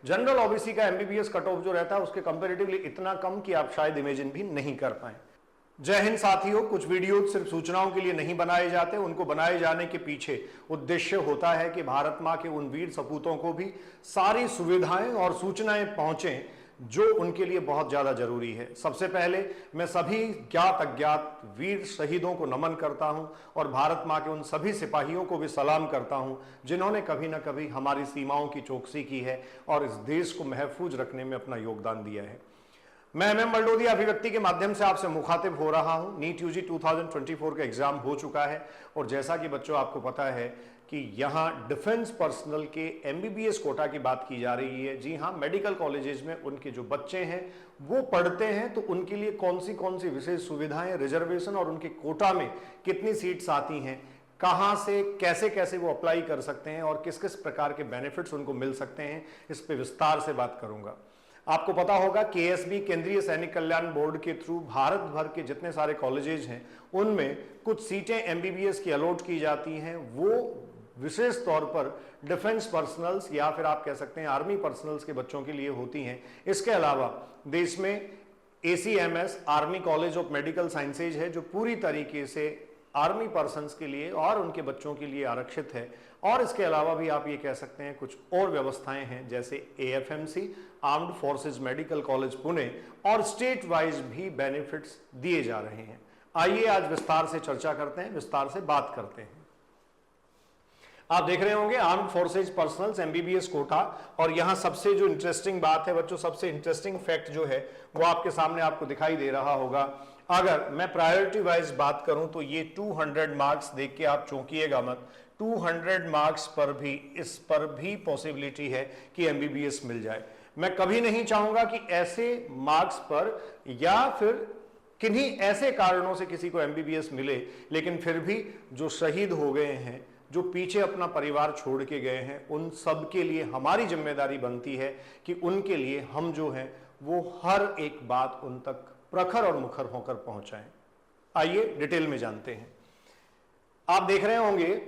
General OBC का MBBS cut off जो रहता है उसके कंपैरेटिवली इतना कम कि आप शायद इमेजिन भी नहीं कर पाए। जय हिंद साथियों, कुछ वीडियो सिर्फ सूचनाओं के लिए नहीं बनाए जाते, उनको बनाए जाने के पीछे उद्देश्य होता है कि भारत मां के उन वीर सपूतों को भी सारी सुविधाएं और सूचनाएं पहुंचें जो उनके लिए बहुत ज्यादा जरूरी है। सबसे पहले मैं सभी ज्ञात अज्ञात वीर शहीदों को नमन करता हूं और भारत मां के उन सभी सिपाहियों को भी सलाम करता हूं जिन्होंने कभी ना कभी हमारी सीमाओं की चौकसी की है और इस देश को महफूज रखने में अपना योगदान दिया है। मैं एमएम बलडोदिया अभिव्यक्ति के माध्यम से आपसे मुखातिब हो रहा हूं। नीट यूजी 2024 का एग्जाम हो चुका है और जैसा कि बच्चों आपको पता है कि यहां डिफेंस पर्सनल के एमबीबीएस कोटा की बात की जा रही है। जी हां, मेडिकल कॉलेजेस में उनके जो बच्चे हैं वो पढ़ते हैं तो उनके लिए कौन सी विशेष सुविधाएं, रिजर्वेशन और उनके कोटा में कितनी सीट्स आती हैं, कहां से कैसे कैसे वो अप्लाई कर सकते हैं और किस किस प्रकार के बेनिफिट्स उनको मिल सकते हैं, इस पे विस्तार से बात करूंगा। आपको पता होगा केएसबी केंद्रीय सैनिक कल्याण बोर्ड के थ्रू भारत भर के जितने सारे कॉलेजेस हैं उनमें कुछ सीटें एमबीबीएस की अलॉट की जाती हैं। वो विशेष तौर पर डिफेंस पर्सनल्स या फिर आप कह सकते हैं आर्मी पर्सनल्स के बच्चों के लिए होती हैं। इसके अलावा देश में ACMS army college of medical sciences है जो पूरी तरीके से आर्मी पर्सन्स के लिए और उनके बच्चों के लिए आरक्षित है। और इसके अलावा भी आप ये कह सकते हैं कुछ और व्यवस्थाएं हैं जैसे AFMC armed forces medical college Pune और स्टेट वाइज भी बेनिफिट्स दिए जा रहे हैं। आइए आज विस्तार से चर्चा करते हैं, विस्तार से बात करते हैं। आप देख रहे होंगे armed forces personnels MBBS quota, और यहां सबसे जो इंटरेस्टिंग बात है बच्चों, सबसे इंटरेस्टिंग फैक्ट जो है वो आपके सामने आपको दिखाई दे रहा होगा। अगर मैं प्रायोरिटी वाइज बात करूं तो ये 200 मार्क्स देख के आप चौंकिएगा मत। 200 मार्क्स पर भी इस पर भी पॉसिबिलिटी है कि एमबीबीएस मिल जाए। मैं कभी नहीं चाहूंगा कि ऐसे मार्क्स पर या फिर किन्हीं ऐसे कारणों से किसी को एमबीबीएस मिले, लेकिन फिर भी जो शहीद हो गए हैं, जो पीछे अपना परिवार छोड़ के गए हैं, उन सब के लिए हमारी जिम्मेदारी बनती है कि उनके लिए हम जो हैं वो हर एक बात उन तक प्रखर और मुखर होकर पहुंचाएं। आइए डिटेल में जानते हैं। आप देख रहे होंगे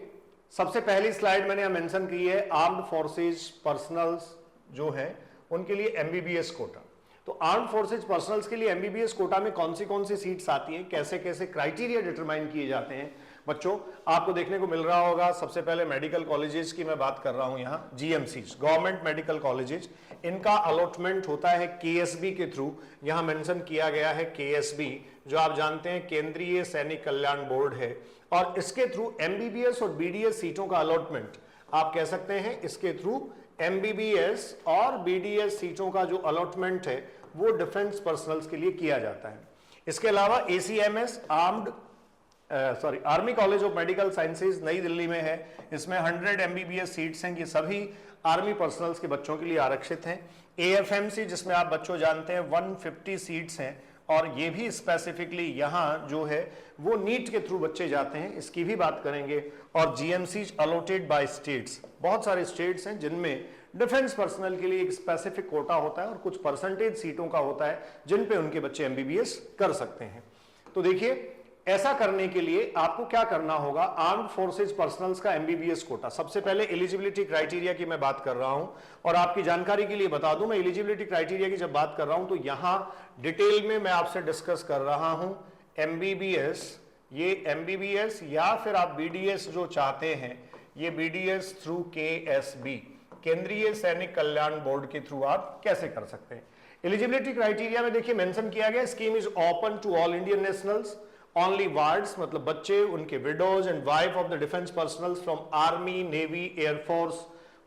सबसे पहली स्लाइड मैंने यहां मेंशन की है आर्म्ड फोर्सेज पर्सनल्स जो है उनके लिए एमबीबीएस कोटा। तो आर्म्ड फोर्सेज पर्सनल्स के लिए एमबीबीएस कोटा में कौन सी सीट्स आती हैं, कैसे कैसे क्राइटेरिया डिटरमाइन किए जाते हैं, बच्चों आपको देखने को मिल रहा होगा। सबसे पहले मेडिकल कॉलेजेस की मैं बात कर रहा हूं, यहां जीएमसीज गवर्नमेंट मेडिकल कॉलेजेस, इनका अलॉटमेंट होता है केएसबी के थ्रू। यहां मेंशन किया गया है केएसबी, जो आप जानते हैं केंद्रीय सैनिक कल्याण बोर्ड है, और इसके थ्रू एमबीबीएस और बीडीएस सीटों का अलॉटमेंट आप कह सकते हैं इसके थ्रू एमबीबीएस और बीडीएस सीटों का जो अलॉटमेंट है वो डिफेंस पर्सनल्स के लिए किया जाता है। इसके अलावा ACMS army college of medical sciences New Delhi में है। इसमें 100 एमबीबीएस सीट्स हैं, ये सभी आर्मी पर्सनल्स के बच्चों के लिए आरक्षित हैं। एएफएमसी जिसमें आप बच्चों जानते हैं 150 सीट्स हैं, और ये भी स्पेसिफिकली यहां जो है वो नीट के थ्रू बच्चे जाते हैं, इसकी भी बात करेंगे। और जीएमसी अलॉटेड बाय स्टेट्स, बहुत सारे स्टेट्स हैं जिनमें डिफेंस पर्सनल के लिए एक स्पेसिफिक कोटा होता है और कुछ परसेंटेज सीटों का होता है जिन पे उनके बच्चे एमबीबीएस कर सकते हैं। तो देखिए ऐसा करने के लिए आपको क्या करना होगा, आर्म्ड फोर्सेज पर्सनल्स का एमबीबीएस कोटा। सबसे पहले एलिजिबिलिटी क्राइटेरिया की मैं बात कर रहा हूं, और आपकी जानकारी के लिए बता दूं मैं एलिजिबिलिटी क्राइटेरिया की जब बात कर रहा हूं तो यहां डिटेल में मैं आपसे डिस्कस कर रहा हूं एमबीबीएस, ये एमबीबीएस या फिर आप बीडीएस जो चाहते हैं, ये बीडीएस थ्रू केएसबी केंद्रीय सैनिक कल्याण बोर्ड के थ्रू आप कैसे कर सकते हैं। एलिजिबिलिटी क्राइटेरिया में देखिए मेंशन किया गया scheme is open to all Indian nationals, only wards मतलब बच्चे, उनके widows and wife of the defence personnels from army, navy, air force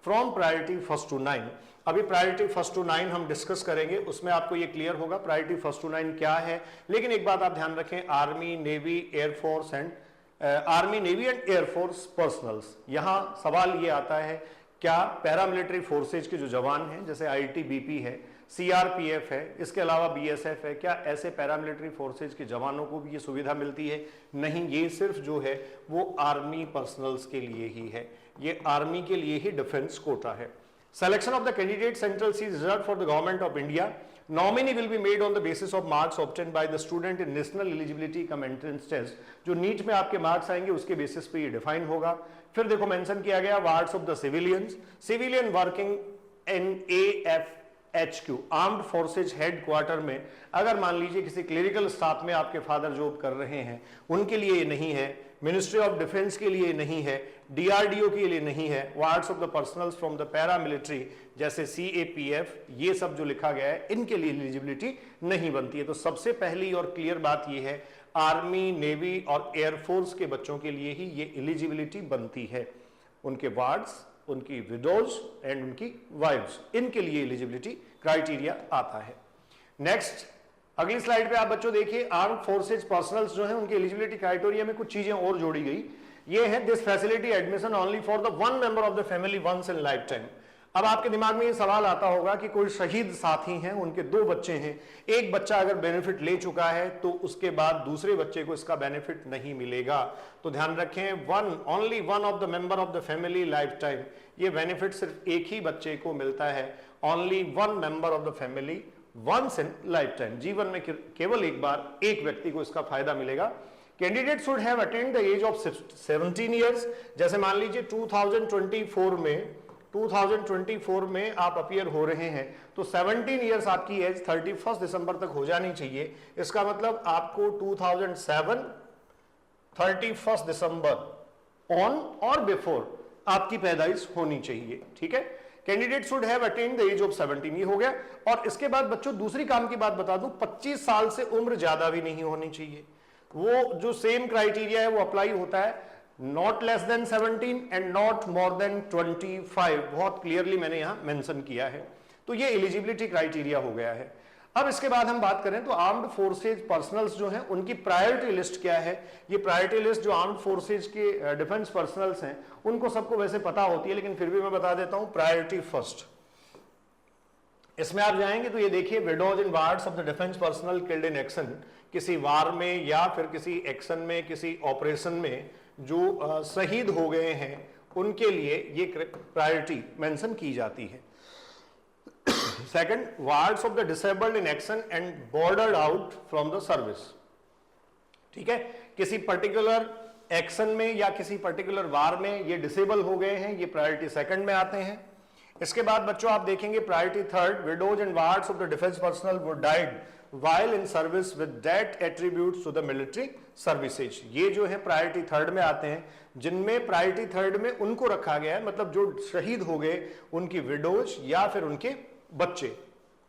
from priority 1 to 9। अभी प्रायोरिटी 1 to 9 हम डिस्कस करेंगे, उसमें आपको ये क्लियर होगा प्रायोरिटी 1 to 9 क्या है। लेकिन एक बात आप ध्यान रखें, army, navy, air force and air force personnels, यहां सवाल ये आता है क्या पैरामिलिट्री फोर्सेज के जो जवान हैं जैसे आईटीबीपी है, सीआरपीएफ है, इसके अलावा बीएसएफ है, क्या ऐसे पैरामिलिट्री फोर्सेज के जवानों को भी ये सुविधा मिलती है? नहीं, ये सिर्फ जो है वो आर्मी पर्सनल्स के लिए ही है, ये आर्मी के लिए ही डिफेंस कोटा है। Selection of the candidate central seat reserved for the government of India. Nominee will be made on the basis of marks obtained by the student in national eligibility cum entrance test. जो NEET में आपके marks आएंगे उसके basis पे ये define होगा। फिर देखो मेंशन किया गया wards of the civilians, civilian working NAFHQ, armed forces headquarter में अगर मान लीजिए किसी क्लिनिकल स्टाफ में आपके फादर जॉब कर रहे हैं, उनके लिए ये नहीं है, मिनिस्ट्री ऑफ डिफेंस के लिए नहीं है, DRDO के लिए नहीं है, wards of the personnels from the paramilitary जैसे CAPF, ये सब जो लिखा गया है इनके लिए एलिजिबिलिटी नहीं बनती है। तो सबसे पहली और क्लियर बात ये है, आर्मी, नेवी और एयरफोर्स के बच्चों के लिए ही ये एलिजिबिलिटी बनती है। उनके वार्ड्स, उनकी विडोज एंड उनकी वाइव्स, इनके लिए एलिजिबिलिटी क्राइटेरिया आता है। नेक्स्ट अगली स्लाइड पे आप बच्चों देखिए, आर्म फोर्सेज पर्सनल्स जो हैं उनकी एलिजिबिलिटी क्राइटेरिया में कुछ चीजें और जोड़ी गई। ये है this facility admission only for the one member of the family once in life time. अब आपके दिमाग में ये सवाल आता होगा कि कोई शहीद साथी हैं, उनके 2 बच्चे हैं, एक बच्चा अगर बेनिफिट ले चुका है तो उसके बाद दूसरे बच्चे को इसका बेनिफिट नहीं मिलेगा। तो ध्यान रखें, only one of the member of the family life time, ये बेनिफिट सिर्फ एक ही बच्चे को मिलता है, only one member of the family once in life time, जीवन में केवल एक बार एक व्यक्ति को इसका फायदा मिलेगा। Candidate should have attend the age of 17 years. जैसे मान लीजिए 2024 में आप अपीयर हो रहे हैं तो 17 ईयर्स आपकी एज 31 दिसंबर तक हो जानी चाहिए। इसका मतलब आपको 2007 31 दिसंबर ऑन और बिफोर आपकी पैदाइश होनी चाहिए। ठीक है, candidate should have attend the age of 17, ये हो गया। और इसके बाद बच्चों दूसरी काम की बात बता दूं, 25 साल से उम्र ज्यादा भी नहीं होनी चाहिए। वो जो सेम क्राइटेरिया है वो अप्लाई होता है, not less than 17 and not more than 25, बहुत क्लियरली मैंने यहां मेंशन किया है। तो ये एलिजिबिलिटी क्राइटेरिया हो गया है। अब इसके बाद हम बात करें तो आर्म्ड फोर्सेज पर्सनल्स जो हैं उनकी प्रायोरिटी लिस्ट क्या है। ये प्रायोरिटी लिस्ट जो आर्म्ड फोर्सेज के डिफेंस पर्सनल्स हैं उनको सबको वैसे पता होती है, लेकिन फिर भी मैं बता देता हूं, प्रायोरिटी फर्स्ट। इसमें आप जाएंगे तो ये देखिए, widows and wards of the defence personnel killed in action, किसी वार में या फिर किसी एक्शन में, किसी ऑपरेशन में जो शहीद हो गए हैं उनके लिए ये प्रायोरिटी मेंशन की जाती है। Second, wards of the disabled in action and boarded out from the service. ठीक है, किसी पर्टिकुलर एक्शन में या किसी पर्टिकुलर वार में ये डिसेबल हो गए हैं, ये प्रायोरिटी सेकंड में आते हैं। इसके बाद बच्चों आप देखेंगे priority third, widows and wards of the defence personnel वो died while in service with that attributes to the military services। ये जो है प्रायोरिटी थर्ड में आते हैं, जिनमें प्रायोरिटी थर्ड में उनको रखा गया है, मतलब जो शहीद हो गए उनकी विडोज या फिर उनके बच्चे।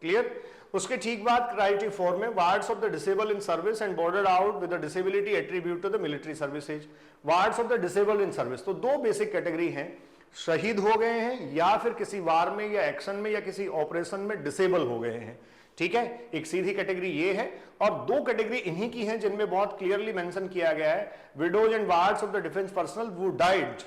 क्लियर? उसके ठीक बाद प्रायोरिटी 4 में wards of the disable in service and boarded out with the disability attribute to the military services. Wards of the disable in service, तो 2 बेसिक कैटेगरी हैं, शहीद हो गए हैं या फिर किसी वार में या एक्शन में या किसी ऑपरेशन में डिसेबल हो गए हैं। ठीक है, एक सीधी कैटेगरी ये है, और 2 कैटेगरी इन्हीं की हैं जिनमें बहुत क्लियरली मेंशन किया गया है, widows and wards of the defence personnel वो died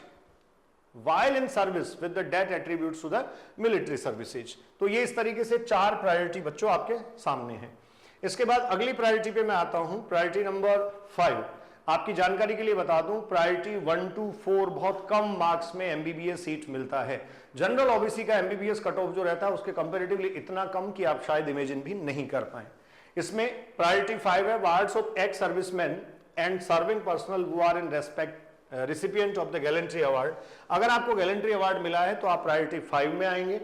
while in service with the death attributes to the military services। तो ये इस तरीके से 4 प्रायोरिटी बच्चों आपके सामने हैं। इसके बाद अगली प्रायोरिटी पे मैं आता हूं, प्रायोरिटी नंबर 5। आपकी जानकारी के लिए बता दूं, प्रायोरिटी 1 to 4 बहुत कम मार्क्स में एमबीबीएस सीट मिलता है। जनरल ओबीसी का एमबीबीएस कट ऑफ जो रहता है उसके कंपैरेटिवली इतना कम कि आप शायद इमेजिन भी नहीं कर पाए। इसमें प्रायोरिटी 5 है, wards of ex serviceman and serving personnel who are in respect recipient of the gallantry award. अगर आपको गैलेंट्री अवार्ड मिला है तो आप प्रायोरिटी 5 में आएंगे।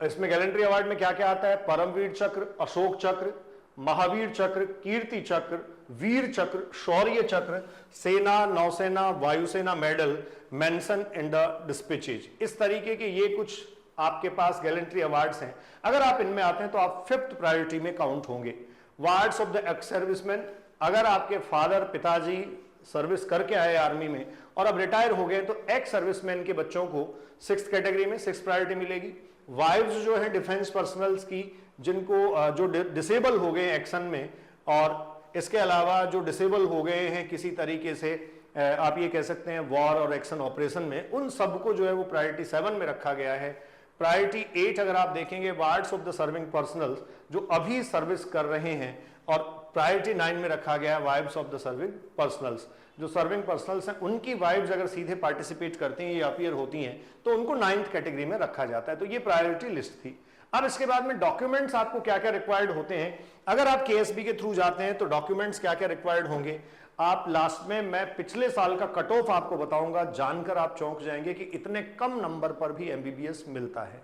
इसमें गैलेंट्री अवार्ड में क्या क्या आता है, परमवीर चक्र, अशोक चक्र, महावीर चक्र, कीर्ति चक्र, वीर चक्र, शौर्य चक्र, सेना, नौसेना, वायुसेना medal, mention in the dispatches. इस तरीके के ये कुछ आपके पास गैलेंट्री अवार्ड्स हैं। अगर आप इनमें आते हैं तो आप 5th प्रायोरिटी में काउंट होंगे। Wards of the ex serviceman, अगर आपके फादर, पिताजी सर्विस करके आए आर्मी में और अब रिटायर हो गए तो एक्स सर्विसमैन के बच्चों को 6th कैटेगरी में 6th प्रायोरिटी मिलेगी। वाइव्स जो है डिफेंस पर्सनल्स की, जिनको जो डिसेबल हो गए एक्शन में, और इसके अलावा जो डिसेबल हो गए हैं किसी तरीके से, आप ये कह सकते हैं वॉर और एक्शन ऑपरेशन में, उन सबको जो है वो प्रायोरिटी 7 में रखा गया है। प्रायोरिटी 8 अगर आप देखेंगे, wards of the serving personnels जो अभी सर्विस कर रहे हैं, और प्रायोरिटी 9 में रखा गया है wives of the serving personnels. जो सर्विंग पर्सनल्स हैं उनकी वाइव्स अगर सीधे पार्टिसिपेट करती हैं या अपीयर होती हैं तो उनको 9th कैटेगरी में रखा जाता है। तो ये प्रायोरिटी लिस्ट थी। अब इसके बाद में डॉक्यूमेंट्स आपको क्या क्या रिक्वायर्ड होते हैं। अगर आप केएसबी के थ्रू जाते हैं तो डॉक्यूमेंट्स क्या क्या रिक्वायर्ड होंगे, आप लास्ट में मैं पिछले साल का कट ऑफ आपको बताऊंगा, जानकर आप चौंक जाएंगे कि इतने कम नंबर पर भी एमबीबीएस मिलता है।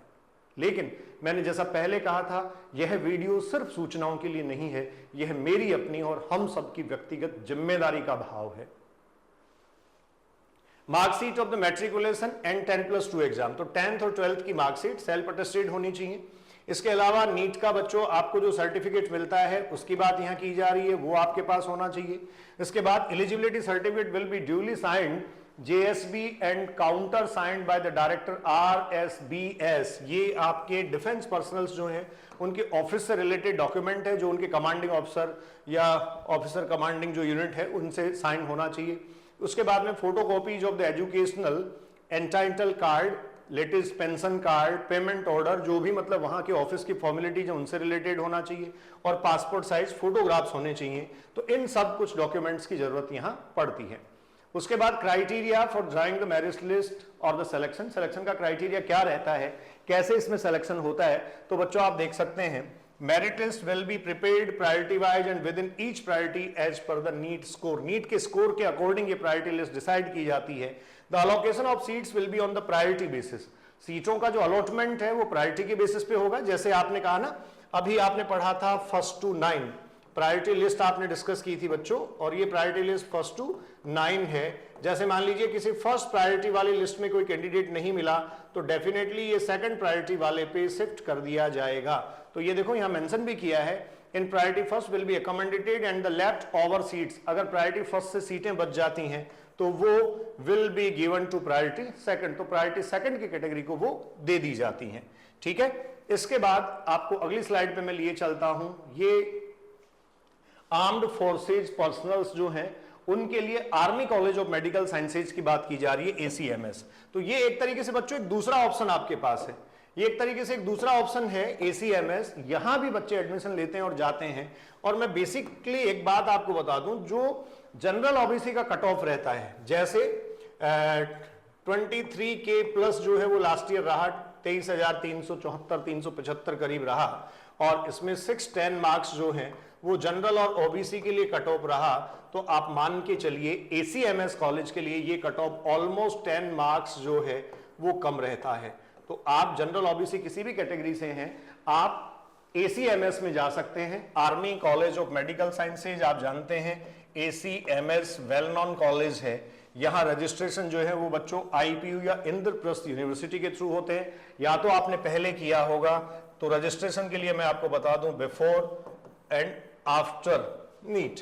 लेकिन मैंने जैसा पहले कहा था, यह वीडियो सिर्फ सूचनाओं के लिए नहीं है, यह मेरी अपनी और हम सबकी व्यक्तिगत जिम्मेदारी का भाव है। Marksheet of the matriculation and 10+2 exam, तो 10th और 12th की मार्कशीट सेल्फ अटेस्टेड होनी चाहिए। इसके अलावा नीट का बच्चों आपको जो सर्टिफिकेट मिलता है उसकी बात यहां की जा रही है, वो आपके पास होना चाहिए। इसके बाद eligibility certificate will be duly signed JSB and counter signed by the director RSBS। ये आपके डिफेंस पर्सनल्स जो हैं उनके ऑफिस से रिलेटेड डॉक्यूमेंट है, जो उनके कमांडिंग ऑफिसर या ऑफिसर कमांडिंग जो यूनिट है उनसे साइन होना चाहिए। उसके बाद में photo copies of the educational entitle card, latest pension card, payment order, जो भी मतलब वहां के ऑफिस की फॉर्मेलिटीज है उनसे रिलेटेड होना चाहिए, और पासपोर्ट साइज फोटोग्राफ्स होने चाहिए। तो इन सब कुछ डॉक्यूमेंट्स की जरूरत यहां पड़ती है। उसके बाद criteria for drawing the merit list और द सिलेक्शन, सिलेक्शन का क्राइटेरिया क्या रहता है, कैसे इसमें सिलेक्शन होता है, तो बच्चों आप देख सकते हैं merit list will be prepared priority wise and within each priority as per the NEET score. NEET के स्कोर के अकॉर्डिंग ये प्रायोरिटी लिस्ट डिसाइड की जाती है। The allocation of seats will be on the priority basis, सीटों का जो allotment है वो प्रायोरिटी के बेसिस पे होगा। जैसे आपने कहा ना, अभी आपने पढ़ा था 1st to 9 प्रायोरिटी लिस्ट आपने डिस्कस की थी बच्चों, और ये प्रायोरिटी लिस्ट 1st to 9 है। जैसे मान लीजिए किसी फर्स्ट प्रायोरिटी वाली लिस्ट में कोई कैंडिडेट नहीं मिला तो डेफिनेटली ये सेकंड प्रायोरिटी वाले पे शिफ्ट कर दिया जाएगा। तो ये देखो यहां मेंशन भी किया है, in priority first will be accommodated and the left over seats, अगर प्रायोरिटी फर्स्ट से सीटें बच जाती हैं तो वो will be given to priority second, तो प्रायोरिटी सेकंड की कैटेगरी को वो दे दी जाती हैं। ठीक है, इसके बाद आपको अगली स्लाइड पे मैं लिए चलता हूं, ये आर्म्ड फोर्सेज पर्सनल्स जो हैं उनके लिए army college of medical sciences की बात की जा रही है, ACMS। तो ये एक तरीके से बच्चों एक दूसरा ऑप्शन आपके पास है, ये एक तरीके से एक दूसरा ऑप्शन है ACMS। यहां भी बच्चे एडमिशन लेते हैं और जाते हैं। और मैं बेसिकली एक बात आपको बता दूं, जो जनरल ओबीसी का कट ऑफ रहता है, जैसे 23K प्लस जो है वो लास्ट ईयर रहा 23,374 375 करीब रहा, और इसमें 610 मार्क्स जो हैं वो जनरल और ओबीसी के लिए कट ऑफ रहा। तो आप मान के चलिए ACMS कॉलेज के लिए ये कट ऑफ ऑलमोस्ट 10 मार्क्स जो है वो कम रहता है। तो आप जनरल ओबीसी किसी भी कैटेगरी से हैं, आप ACMS में जा सकते हैं। Army college of medical sciences आप जानते हैं ACMS वेल नॉन कॉलेज है। यहां रजिस्ट्रेशन जो है वो बच्चों IPU या इंद्रप्रस्थ यूनिवर्सिटी के थ्रू होते हैं, या तो आपने पहले किया होगा। तो रजिस्ट्रेशन के लिए मैं आपको बता दूं, before and after NEET,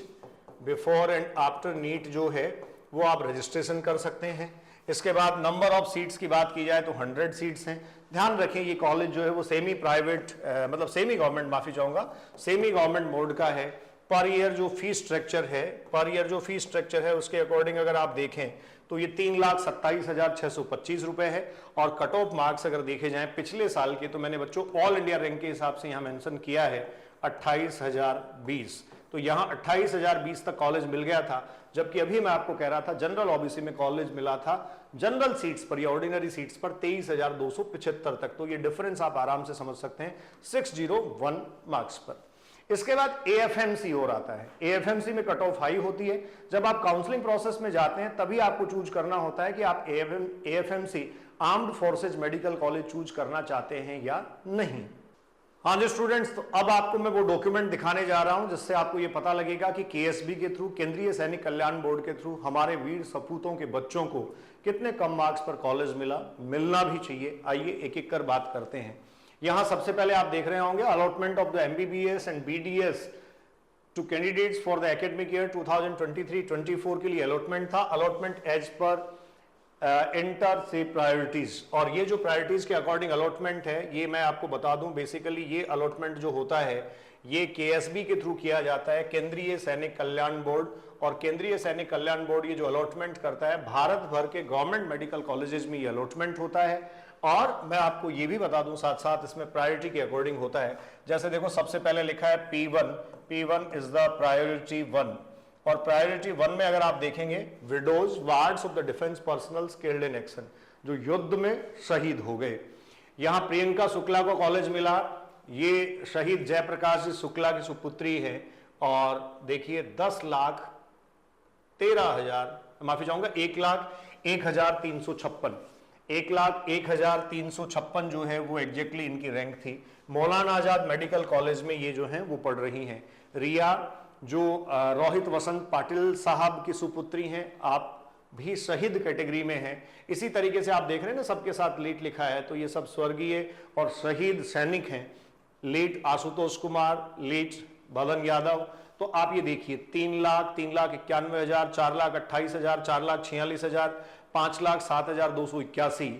before and after NEET जो है वो आप रजिस्ट्रेशन कर सकते हैं। इसके बाद नंबर ऑफ सीट्स की बात की जाए तो 100 सीट्स हैं। ध्यान रखें ये कॉलेज जो है वो सेमी प्राइवेट मतलब सेमी गवर्नमेंट, माफी चाहूंगा, सेमी गवर्नमेंट मोड का है। पर ईयर जो फीस स्ट्रक्चर है, पर ईयर जो फीस स्ट्रक्चर है उसके अकॉर्डिंग अगर आप देखें तो ये 3,27,625 रुपए है। और कट ऑफ मार्क्स अगर देखे जाएं पिछले साल के, तो मैंने बच्चों ऑल इंडिया रैंक के हिसाब से यहां मेंशन किया है 28,020। तो यहां 28,020 तक कॉलेज मिल गया था, जबकि अभी मैं आपको कह रहा था जनरल ओबीसी में कॉलेज मिला था जनरल सीट्स पर या ऑर्डिनरी सीट्स पर 23,275 तक। तो ये डिफरेंस आप आराम से समझ सकते हैं 601 मार्क्स पर। इसके बाद AFMC और आता है। AFMC में कट ऑफ हाई होती है। जब आप काउंसलिंग प्रोसेस में जाते हैं तभी आपको चूज करना होता है कि आप AFMC armed forces medical college choose करना चाहते हैं या नहीं। हाँ जी स्टूडेंट्स, तो अब आपको मैं वो डॉक्यूमेंट दिखाने जा रहा हूं जिससे आपको ये पता लगेगा कि KSB के थ्रू, केंद्रीय सैनिक कल्याण बोर्ड के थ्रू हमारे वीर सपूतों के बच्चों को कितने कम मार्क्स पर कॉलेज मिला, मिलना भी चाहिए। आइए एक एक कर बात करते हैं। यहां सबसे पहले आप देख रहे होंगे allotment of the MBBS and BDS to candidates for the academic year 2023-24 के लिए अलॉटमेंट था। Allotment as per inter se priorities, और ये जो प्रायोरिटीज के अकॉर्डिंग अलॉटमेंट है ये मैं आपको बता दूं, बेसिकली ये अलॉटमेंट जो होता है ये KSB के थ्रू किया जाता है, केंद्रीय सैनिक कल्याण बोर्ड। और केंद्रीय सैनिक कल्याण बोर्ड ये जो अलॉटमेंट करता है भारत भर के गवर्नमेंट मेडिकल कॉलेजेस में ये अलॉटमेंट होता है। और मैं आपको ये भी बता दूं साथ साथ इसमें प्रायोरिटी के अकॉर्डिंग होता है। जैसे देखो सबसे पहले लिखा है P1 इज द प्रायोरिटी 1, और प्रायोरिटी 1 में अगर आप देखेंगे widows wards of the defence personnel killed in action, जो युद्ध में शहीद हो गए। यहां प्रियंका शुक्ला को कॉलेज मिला, ये शहीद जयप्रकाश जी शुक्ला की सुपुत्री है। और देखिए 10,13,000, माफी चाहूंगा 1,01,356, 1,01,356 जो है वो एग्जैक्टली इनकी रैंक थी। मौलाना आजाद मेडिकल कॉलेज में ये जो है वो पढ़ रही हैं। रिया जो रोहित वसंत पाटिल साहब की सुपुत्री हैं, आप भी शहीद कैटेगरी में हैं। इसी तरीके से आप देख रहे हैं ना, सबके साथ लेट लिखा है, तो ये सब स्वर्गीय और शहीद सैनिक हैं। Late Ashutosh Kumar, late Balan Yadav. तो आप ये देखिए 3,91,000, 4,28,000, 4,46,000, 5,07,281,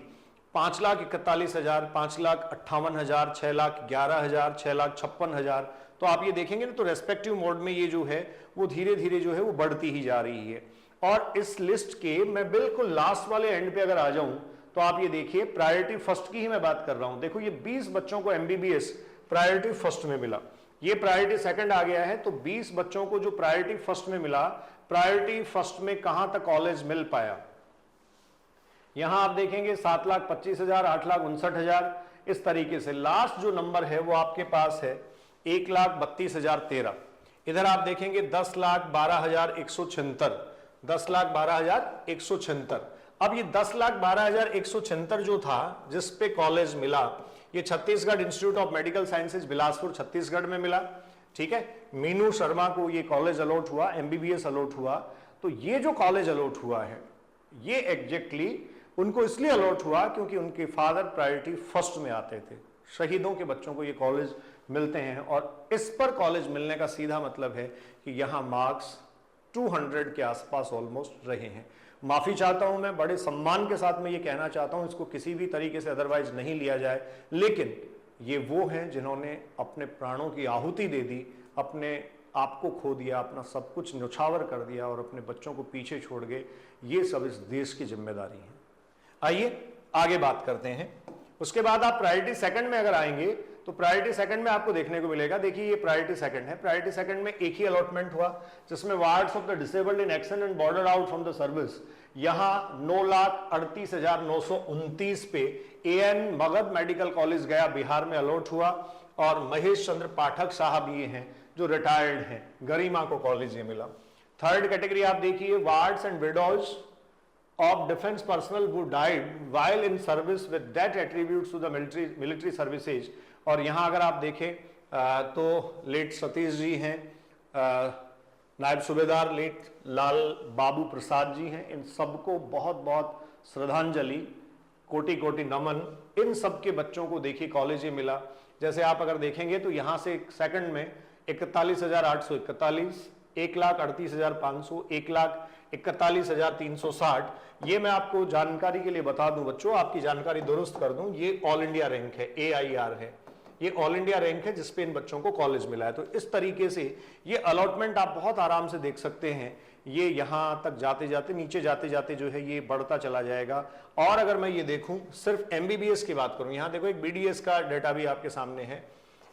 5,41,000, 5,58,000, 6,11,000, 6,56,000। तो आप ये देखेंगे ना, तो रेस्पेक्टिव मोड में ये जो है वो धीरे धीरे जो है वो बढ़ती ही जा रही है। और इस लिस्ट के मैं बिल्कुल लास्ट वाले एंड पे अगर आ जाऊं तो आप ये देखिए प्रायोरिटी फर्स्ट की ही मैं बात कर रहा हूं। देखो ये 20 बच्चों को एमबीबीएस प्रायोरिटी फर्स्ट में मिला, ये प्रायोरिटी सेकंड आ गया है। तो 20 बच्चों को जो प्रायोरिटी फर्स्ट में मिला, प्रायोरिटी फर्स्ट में कहां तक कॉलेज मिल पाया, यहां आप देखेंगे 7,25,000, 8,59,000, इस तरीके से। लास्ट जो नंबर है वो आपके पास है 1,32,013। इधर आप देखेंगे 10,12,176, 10,12,176। अब ये 10,12,176 जो था जिस पे कॉलेज मिला, ये Chhattisgarh institute of medical sciences Bilaspur Chhattisgarh में मिला। ठीक है, मीनू शर्मा को ये कॉलेज अलॉट हुआ, एमबीबीएस अलॉट हुआ। तो ये जो कॉलेज अलॉट हुआ है ये एग्जैक्टली उनको इसलिए अलॉट हुआ क्योंकि उनके फादर प्रायोरिटी फर्स्ट में आते थे। शहीदों के बच्चों को ये कॉलेज मिलते हैं और इस पर कॉलेज मिलने का सीधा मतलब है कि यहां मार्क्स 200 के आसपास ऑलमोस्ट रहे हैं। माफी चाहता हूं, मैं बड़े सम्मान के साथ में ये कहना चाहता हूं, इसको किसी भी तरीके से अदरवाइज नहीं लिया जाए, लेकिन ये वो हैं जिन्होंने अपने प्राणों की आहुति दे दी, अपने आप को खो दिया, अपना सब कुछ न्यौछावर कर दिया और अपने बच्चों को पीछे छोड़ गए। ये सब इस देश की जिम्मेदारी है। आइए आगे बात करते हैं। उसके बाद आप प्रायोरिटी सेकंड में अगर आएंगे तो प्रायोरिटी सेकंड में आपको देखने को मिलेगा, देखिए ये प्रायोरिटी सेकंड है। प्रायोरिटी सेकंड में एक ही अलॉटमेंट हुआ जिसमें wards of the disabled in action and boarded out from the service, यहां 9,38,929 पे एएन मगध मेडिकल कॉलेज गया बिहार में अलॉट हुआ और महेश चंद्र पाठक साहब ये हैं जो रिटायर्ड हैं, गरिमा को कॉलेज ये मिला। थर्ड कैटेगरी आप देखिए wards and widows of defense personnel who died while in service with that attributes to the military services। और यहां अगर आप देखें तो लेट सतीश जी हैं, नायब सूबेदार लेट लाल बाबू प्रसाद जी हैं। इन सबको बहुत बहुत श्रद्धांजलि, कोटि कोटि नमन। इन सब के बच्चों को देखिए कॉलेज ये मिला। जैसे आप अगर देखेंगे तो यहां से सेकंड में 41,841, 1,38,500, 1,41,360। ये मैं आपको जानकारी के लिए बता दूं बच्चों, आपकी जानकारी दुरुस्त कर दूं, ये ऑल इंडिया रैंक है, AIR है, ये ऑल इंडिया रैंक है जिसपे इन बच्चों को कॉलेज मिला है। तो इस तरीके से ये अलॉटमेंट आप बहुत आराम से देख सकते हैं। ये यहां तक जाते जाते, नीचे जाते जाते जो है ये बढ़ता चला जाएगा। और अगर मैं ये देखूं सिर्फ एमबीबीएस की बात करूं, यहां देखो एक BDS का डेटा भी आपके सामने है।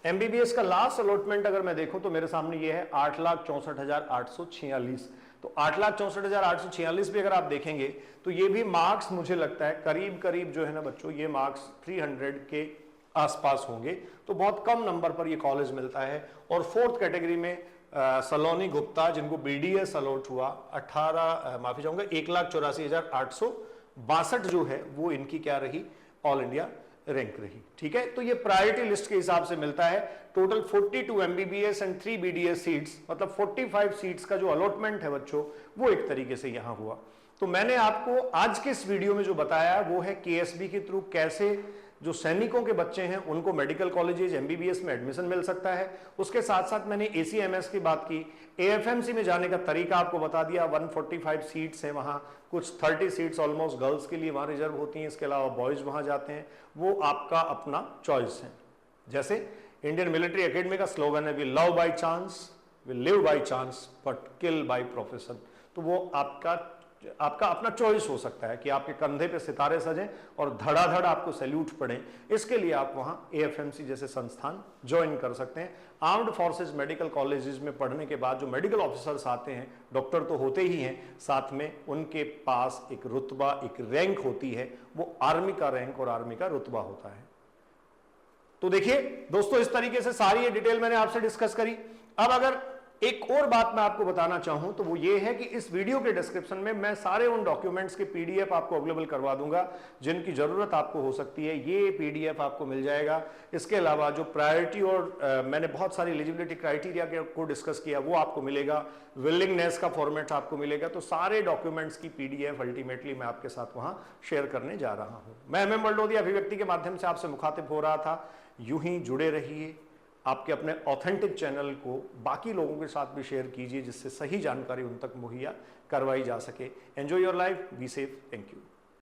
एमबीबीएस का लास्ट अलॉटमेंट अगर मैं देखूं तो मेरे सामने ये है 8,64,846। तो 8,64,846 भी अगर आप देखेंगे तो ये भी मार्क्स मुझे लगता है करीब करीब जो है ना बच्चों, ये मार्क्स 300 के आसपास होंगे। तो बहुत कम नंबर पर ये कॉलेज मिलता है। और फोर्थ कैटेगरी में सलोनी गुप्ता जिनको BDS अलॉट हुआ 1,84,862 जो है वो इनकी क्या रही, ऑल इंडिया रैंक रही। ठीक है, तो ये प्रायोरिटी लिस्ट के हिसाब से मिलता है। Total 42 MBBS and 3 BDS seats, मतलब 45 सीट्स का जो अलॉटमेंट है बच्चों वो एक तरीके से यहां हुआ। तो मैंने आपको आज के इस वीडियो में जो बताया वो है KSB के थ्रू कैसे जो सैनिकों के बच्चे हैं उनको मेडिकल कॉलेजेस MBBS में एडमिशन मिल सकता है। उसके साथ साथ मैंने ACMS की बात की, AFMC में जाने का तरीका आपको बता दिया। 145 सीट्स हैं वहां, कुछ 30 सीट्स ऑलमोस्ट गर्ल्स के लिए वहां रिजर्व होती हैं, इसके अलावा बॉयज वहां जाते हैं, वो आपका अपना चॉइस है। जैसे इंडियन मिलिट्री एकेडमी का स्लोगन है, we love by chance, we live by chance but kill by profession. तो वो आपका अपना चॉइस हो सकता है कि आपके कंधे पे सितारे सजें और धड़ाधड़ आपको सैल्यूट पड़े। इसके लिए आप वहां AFMC जैसे संस्थान ज्वाइन कर सकते हैं। आर्म्ड फोर्सेस मेडिकल कॉलेजेस में पढ़ने के बाद जो मेडिकल ऑफिसर्स आते हैं, डॉक्टर तो होते ही हैं, साथ में उनके पास एक रुतबा, एक रैंक होती है, वो आर्मी का रैंक और आर्मी का रुतबा होता है। तो देखिए दोस्तों, इस तरीके से सारी ये डिटेल मैंने आपसे डिस्कस करी। अब अगर एक और बात मैं आपको बताना चाहूं तो वो ये है कि इस वीडियो के डिस्क्रिप्शन में मैं सारे उन डॉक्यूमेंट्स के पीडीएफ आपको अवेलेबल करवा दूंगा जिनकी जरूरत आपको हो सकती है, ये पीडीएफ आपको मिल जाएगा। इसके अलावा जो प्रायोरिटी और मैंने बहुत सारी एलिजिबिलिटी क्राइटेरिया को डिस्कस किया वो आपको मिलेगा, विलिंगनेस का फॉर्मेट आपको मिलेगा। तो सारे डॉक्यूमेंट्स की पीडीएफ अल्टीमेटली मैं आपके साथ वहां शेयर करने जा रहा हूं। मैं MM बलडोदिया अभिव्यक्ति के माध्यम से आपसे मुखातिब हो रहा था। यूं ही जुड़े रहिए, आपके अपने ऑथेंटिक चैनल को बाकी लोगों के साथ भी शेयर कीजिए जिससे सही जानकारी उन तक मुहैया करवाई जा सके। Enjoy your life, be safe, thank you.